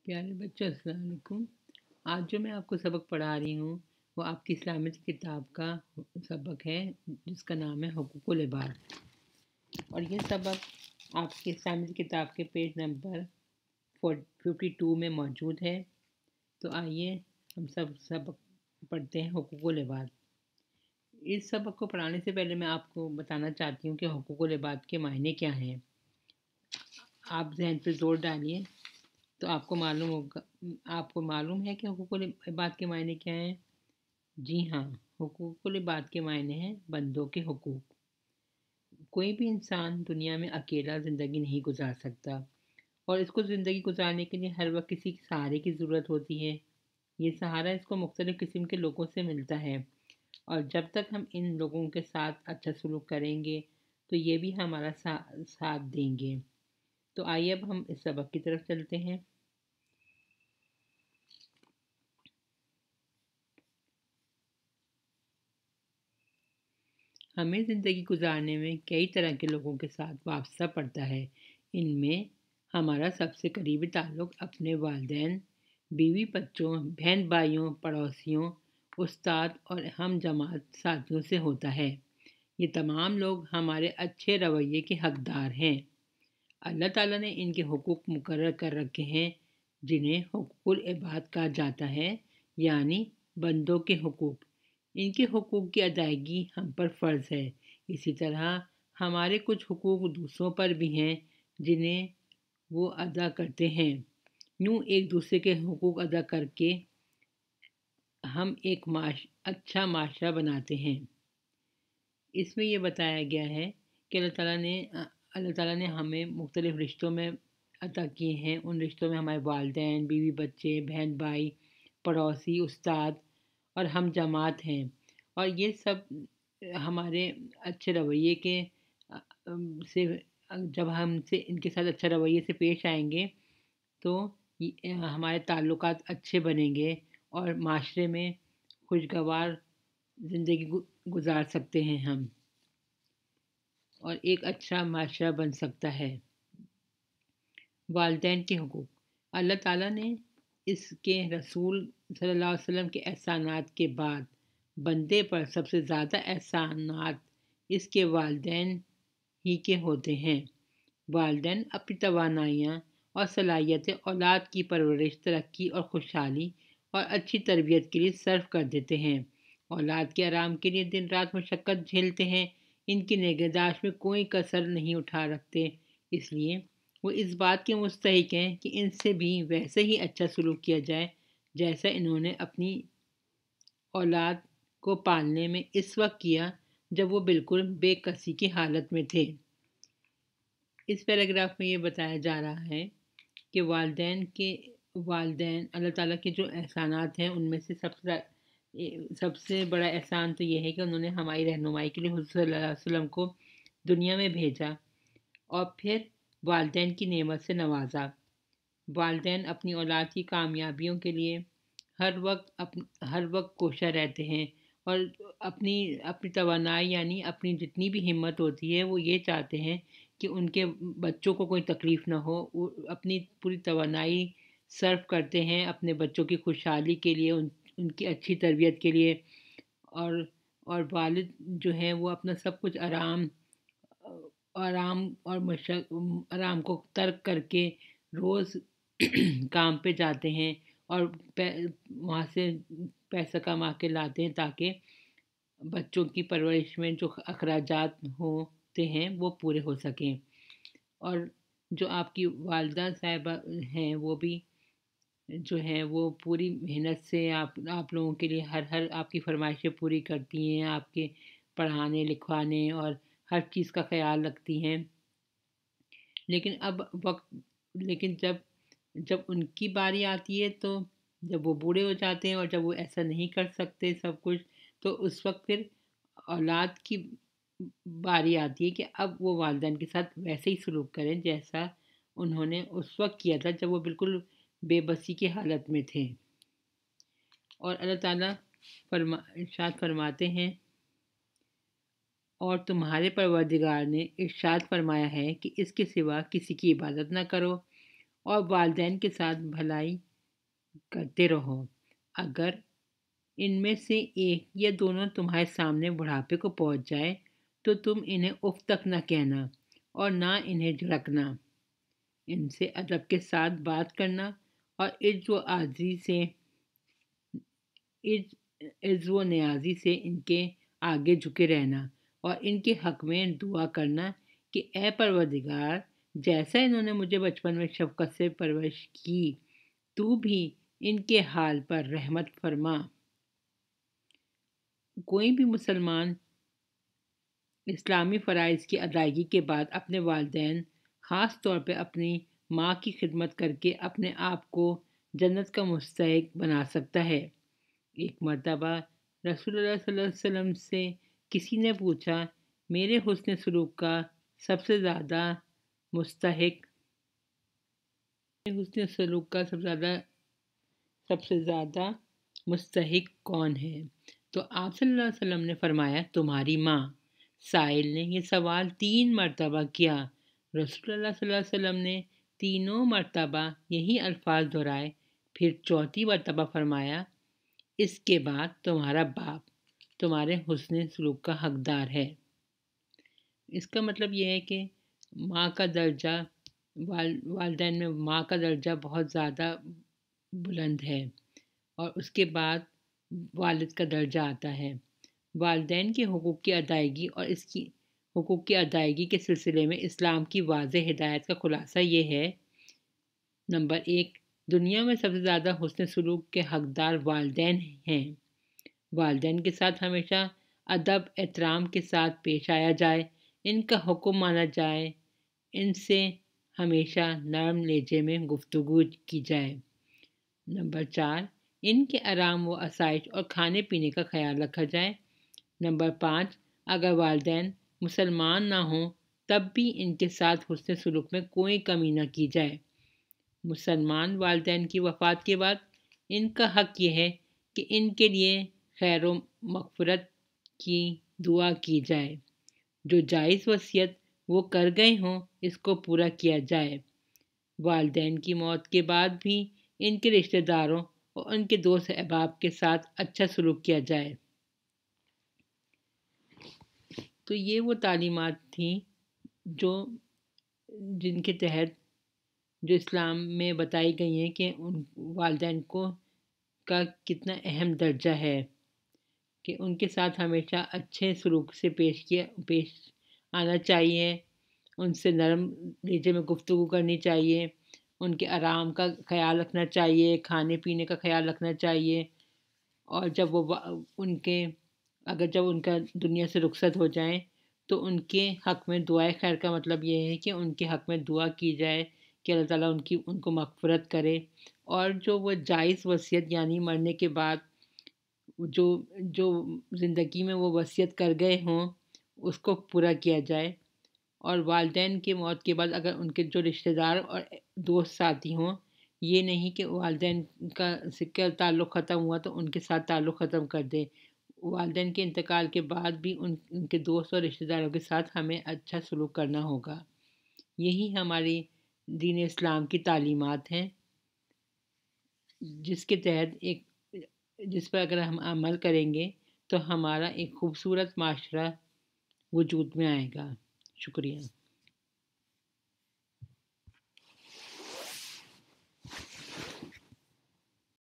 پیارے بچوں السلام علیکم۔ آج جو میں آپ کو سبق پڑھا رہی ہوں وہ آپ کی اسلامک کتاب کا سبق ہے جس کا نام ہے حقوق العباد، اور یہ سبق آپ کی اسلامک کتاب کے پیج نمبر 52 میں موجود ہے۔ تو آئیے ہم سب سبق پڑھتے ہیں حقوق العباد۔ اس سبق کو پڑھانے سے پہلے میں آپ کو بتانا چاہتی ہوں کہ حقوق العباد کے معنی کیا ہیں۔ آپ ذہن پہ زور ڈالیے تو آپ کو معلوم ہے کہ حقوق العباد کے معنی کیا ہیں؟ جی ہاں، حقوق العباد کے معنی ہیں بندوں کے حقوق۔ کوئی بھی انسان دنیا میں اکیلا زندگی نہیں گزار سکتا، اور اس کو زندگی گزارنے کے لیے ہر وقت کسی سہارے کی ضرورت ہوتی ہے۔ یہ سہارا اس کو مختلف قسم کے لوگوں سے ملتا ہے، اور جب تک ہم ان لوگوں کے ساتھ اچھا سلوک کریں گے تو یہ بھی ہمارا ساتھ دیں گے۔ تو آئیے اب ہم اس سبق کی طرف چلتے ہیں۔ ہمیں زندگی گزارنے میں کئی طرح کے لوگوں کے ساتھ وابستہ پڑتا ہے۔ ان میں ہمارا سب سے قریبی تعلق اپنے والدین، بیوی بچوں، بہن بھائیوں، پڑوسیوں، استاد اور ہم جماعت ساتھیوں سے ہوتا ہے۔ یہ تمام لوگ ہمارے اچھے رویے کے حقدار ہیں۔ اللہ تعالیٰ نے ان کے حقوق مقرر کر رکھے ہیں جنہیں حقوق العباد کہا جاتا ہے، یعنی بندوں کے حقوق۔ ان کے حقوق کی ادائیگی ہم پر فرض ہے۔ اسی طرح ہمارے کچھ حقوق دوسروں پر بھی ہیں جنہیں وہ ادا کرتے ہیں۔ یوں ایک دوسرے کے حقوق ادا کر کے ہم ایک اچھا معاشرہ بناتے ہیں۔ اس میں یہ بتایا گیا ہے کہ اللہ تعالیٰ نے ہمیں مختلف رشتوں میں عطا کیے ہیں۔ ان رشتوں میں ہمارے والدین، بیوی بچے، بہن بھائی، پڑوسی، استاد اور ہم جماعت ہیں، اور یہ سب ہمارے اچھے رویے کے سے جب ہم سے ان کے ساتھ اچھا رویے سے پیش آئیں گے تو ہمارے تعلقات اچھے بنیں گے اور معاشرے میں خوشگوار زندگی گزار سکتے ہیں ہم، اور ایک اچھا معاشرہ بن سکتا ہے۔ والدین کے حقوق۔ اللہ تعالیٰ نے اس کے رسول صلی اللہ علیہ وسلم کے احسانات کے بعد بندے پر سب سے زیادہ احسانات اس کے والدین ہی کے ہوتے ہیں۔ والدین اپنی توانائیاں اور صلاحیتیں اولاد کی پرورش، ترقی اور خوشحالی اور اچھی تربیت کے لیے صرف کر دیتے ہیں۔ اولاد کے آرام کے لیے دن رات مشقت جھیلتے ہیں، ان کی نگہداشت میں کوئی کسر نہیں اٹھا رکھتے۔ اس لیے وہ اس بات کے مستحق ہیں کہ ان سے بھی ویسے ہی اچھا سلوک کیا جائے جیسا انہوں نے اپنی اولاد کو پالنے میں اس وقت کیا جب وہ بالکل بے کسی کی حالت میں تھے۔ اس پیراگراف میں یہ بتایا جا رہا ہے کہ والدین اللہ تعالیٰ کے جو احسانات ہیں ان میں سے سب سے بڑا احسان تو یہ ہے کہ انہوں نے ہماری رہنمائی کے لیے حضور صلی اللہ علیہ وسلم کو دنیا میں بھیجا، اور پھر والدین کی نعمت سے نوازا۔ والدین اپنی اولاد کی کامیابیوں کے لیے ہر وقت کوشاں رہتے ہیں، اور اپنی توانائی یعنی اپنی جتنی بھی ہمت ہوتی ہے وہ یہ چاہتے ہیں کہ ان کے بچوں کو کوئی تکلیف نہ ہو۔ وہ اپنی پوری توانائی صرف کرتے ہیں اپنے بچوں کی خوشحالی کے لیے، ان کی اچھی تربیت کے لیے، اور والد جو ہیں وہ اپنا سب کچھ آرام کو ترک کر کے روز کام پہ جاتے ہیں اور وہاں سے پیسہ کما کے لاتے ہیں تاکہ بچوں کی پرورش میں جو اخراجات ہوتے ہیں وہ پورے ہو سکیں۔ اور جو آپ کی والدہ صاحبہ ہیں وہ بھی جو ہیں وہ پوری محنت سے آپ لوگوں کے لیے ہر آپ کی فرمائشیں پوری کرتی ہیں، آپ کے پڑھانے لکھوانے اور ہر چیز کا خیال رکھتی ہیں۔ لیکن جب ان کی باری آتی ہے، تو جب وہ بوڑھے ہو جاتے ہیں اور جب وہ ایسا نہیں کر سکتے سب کچھ، تو اس وقت پھر اولاد کی باری آتی ہے کہ اب وہ والدین کے ساتھ ویسے ہی سلوک کریں جیسا انہوں نے اس وقت کیا تھا جب وہ بالکل بے بسی کی حالت میں تھے۔ اور اللہ تعالیٰ ارشاد فرماتے ہیں، اور تمہارے پروردگار نے ارشاد فرمایا ہے کہ اس کے سوا کسی کی عبادت نہ کرو، اور والدین کے ساتھ بھلائی کرتے رہو۔ اگر ان میں سے ایک یا دونوں تمہارے سامنے بڑھاپے کو پہنچ جائے تو تم انہیں اف تک نہ کہنا اور نہ انہیں جھڑکنا۔ ان سے ادب کے ساتھ بات کرنا اور عز و نیازی سے ان کے آگے جھکے رہنا اور ان کے حق میں دعا کرنا کہ اے پروردگار، جیسا انہوں نے مجھے بچپن میں شفقت سے پرورش کی، تو بھی ان کے حال پر رحمت فرما۔ کوئی بھی مسلمان اسلامی فرائض کی ادائیگی کے بعد اپنے والدین، خاص طور پہ اپنی ماں کی خدمت کر کے اپنے آپ کو جنت کا مستحق بنا سکتا ہے۔ ایک مرتبہ رسول اللہ صلی اللہ علیہ وسلم سے کسی نے پوچھا، میرے حسن سلوک کا سب سے زیادہ مستحق حسن سلوک کا سب سے زیادہ مستحق کون ہے؟ تو آپ صلی اللہ علیہ وسلم نے فرمایا، تمہاری ماں۔ سائل نے یہ سوال 3 مرتبہ کیا۔ رسول اللہ صلی اللہ علیہ وسلم نے تینوں مرتبہ یہی الفاظ دہرائے، پھر چوتھی مرتبہ فرمایا، اس کے بعد تمہارا باپ تمہارے حسن سلوک کا حقدار ہے۔ اس کا مطلب یہ ہے کہ ماں کا درجہ والدین میں ماں کا درجہ بہت زیادہ بلند ہے اور اس کے بعد والد کا درجہ آتا ہے۔ والدین کے حقوق کی ادائیگی اور اس کی حقوق کی ادائیگی کے سلسلے میں اسلام کی واضح ہدایت کا خلاصہ یہ ہے: نمبر 1، دنیا میں سب سے زیادہ حسن سلوک کے حقدار والدین ہیں۔ والدین کے ساتھ ہمیشہ ادب احترام کے ساتھ پیش آیا جائے، ان کا حکم مانا جائے، ان سے ہمیشہ نرم لہجے میں گفتگو کی جائے۔ نمبر 4، ان کے آرام و آسائش اور کھانے پینے کا خیال رکھا جائے۔ نمبر 5، اگر والدین مسلمان نہ ہوں تب بھی ان کے ساتھ حسن سلوک میں کوئی کمی نہ کی جائے۔ مسلمان والدین کی وفات کے بعد ان کا حق یہ ہے کہ ان کے لیے خیر و مغفرت کی دعا کی جائے۔ جو جائز وصیت وہ کر گئے ہوں اس کو پورا کیا جائے۔ والدین کی موت کے بعد بھی ان کے رشتہ داروں اور ان کے دوست احباب کے ساتھ اچھا سلوک کیا جائے۔ تو یہ وہ تعلیمات تھیں جن کے تحت جو اسلام میں بتائی گئی ہیں کہ ان والدین کا کتنا اہم درجہ ہے کہ ان کے ساتھ ہمیشہ اچھے سلوک سے پیش آنا چاہیے، ان سے نرم لہجے میں گفتگو کرنی چاہیے، ان کے آرام کا خیال رکھنا چاہیے، کھانے پینے کا خیال رکھنا چاہیے، اور جب ان کا دنیا سے رخصت ہو جائیں تو ان کے حق میں دعائے خیر کا مطلب یہ ہے کہ ان کے حق میں دعا کی جائے کہ اللہ تعالیٰ ان کو مغفرت کرے، اور جو وہ جائز وصیت یعنی مرنے کے بعد جو زندگی میں وہ وصیت کر گئے ہوں اس کو پورا کیا جائے۔ اور والدین کے موت کے بعد اگر ان کے جو رشتہ دار اور دوست ساتھی ہوں، یہ نہیں کہ والدین کا تعلق ختم ہوا تو ان کے ساتھ تعلق ختم کر دے۔ والدین کے انتقال کے بعد بھی ان کے دوست اور رشتہ داروں کے ساتھ ہمیں اچھا سلوک کرنا ہوگا۔ یہی ہماری دین اسلام کی تعلیمات ہیں جس کے تحت جس پر اگر ہم عمل کریں گے تو ہمارا ایک خوبصورت معاشرہ وجود میں آئے گا۔ شکریہ۔